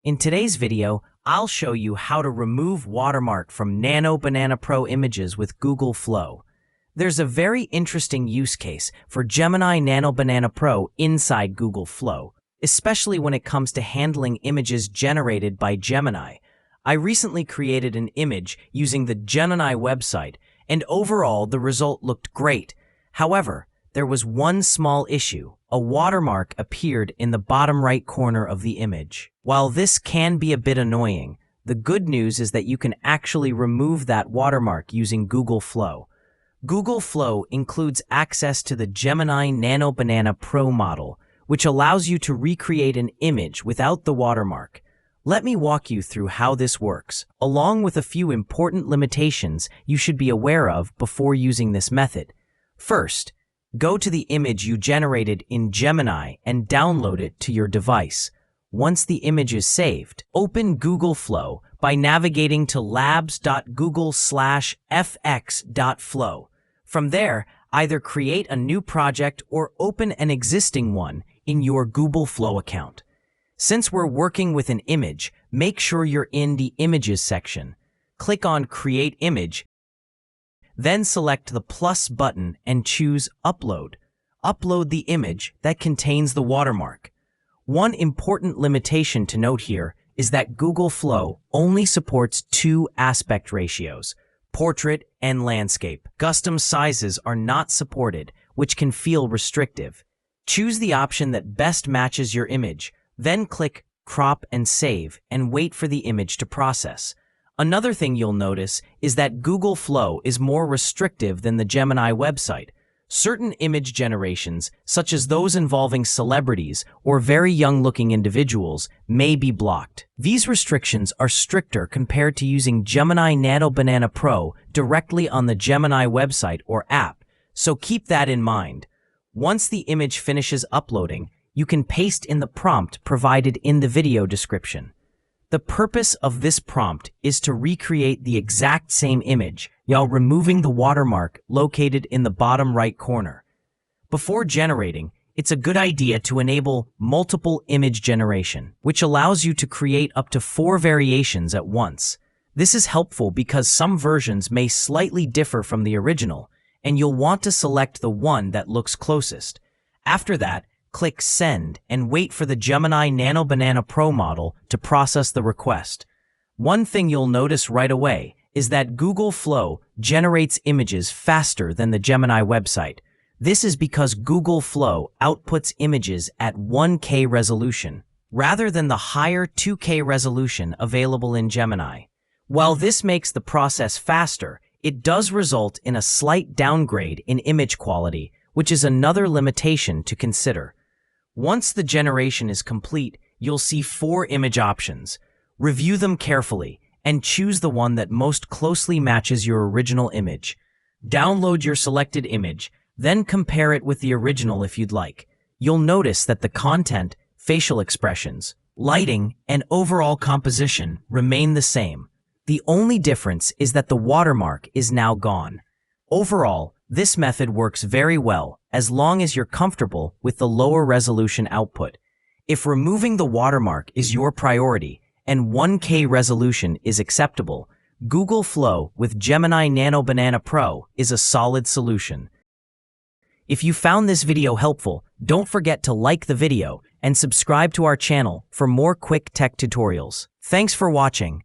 In today's video, I'll show you how to remove watermark from Nano Banana Pro images with Google Flow. There's a very interesting use case for Gemini Nano Banana Pro inside Google Flow, especially when it comes to handling images generated by Gemini. I recently created an image using the Gemini website, and overall the result looked great. However, there was one small issue. A watermark appeared in the bottom right corner of the image. While this can be a bit annoying, the good news is that you can actually remove that watermark using Google Flow. Google Flow includes access to the Gemini Nano Banana Pro model, which allows you to recreate an image without the watermark. Let me walk you through how this works, along with a few important limitations you should be aware of before using this method. First, go to the image you generated in Gemini and download it to your device. Once the image is saved, open Google Flow by navigating to labs.google/fx.flow. From there, either create a new project or open an existing one in your Google Flow account. Since we're working with an image, make sure you're in the Images section. Click on Create Image, then select the plus button and choose Upload. Upload the image that contains the watermark. One important limitation to note here is that Google Flow only supports two aspect ratios, portrait and landscape. Custom sizes are not supported, which can feel restrictive. Choose the option that best matches your image, then click Crop and Save and wait for the image to process. Another thing you'll notice is that Google Flow is more restrictive than the Gemini website. Certain image generations, such as those involving celebrities or very young-looking individuals, may be blocked. These restrictions are stricter compared to using Gemini Nano Banana Pro directly on the Gemini website or app, so keep that in mind. Once the image finishes uploading, you can paste in the prompt provided in the video description. The purpose of this prompt is to recreate the exact same image while removing the watermark located in the bottom right corner. Before generating, it's a good idea to enable multiple image generation, which allows you to create up to 4 variations at once. This is helpful because some versions may slightly differ from the original, and you'll want to select the one that looks closest. After that, click Send and wait for the Gemini Nano Banana Pro model to process the request. One thing you'll notice right away is that Google Flow generates images faster than the Gemini website. This is because Google Flow outputs images at 1K resolution, rather than the higher 2K resolution available in Gemini. While this makes the process faster, it does result in a slight downgrade in image quality, which is another limitation to consider. Once the generation is complete, you'll see 4 image options. Review them carefully and choose the one that most closely matches your original image. Download your selected image, then compare it with the original if you'd like. You'll notice that the content, facial expressions, lighting, and overall composition remain the same. The only difference is that the watermark is now gone. Overall, this method works very well as long as you're comfortable with the lower resolution output. If removing the watermark is your priority and 1K resolution is acceptable, Google Flow with Gemini Nano Banana Pro is a solid solution. If you found this video helpful, don't forget to like the video and subscribe to our channel for more quick tech tutorials. Thanks for watching.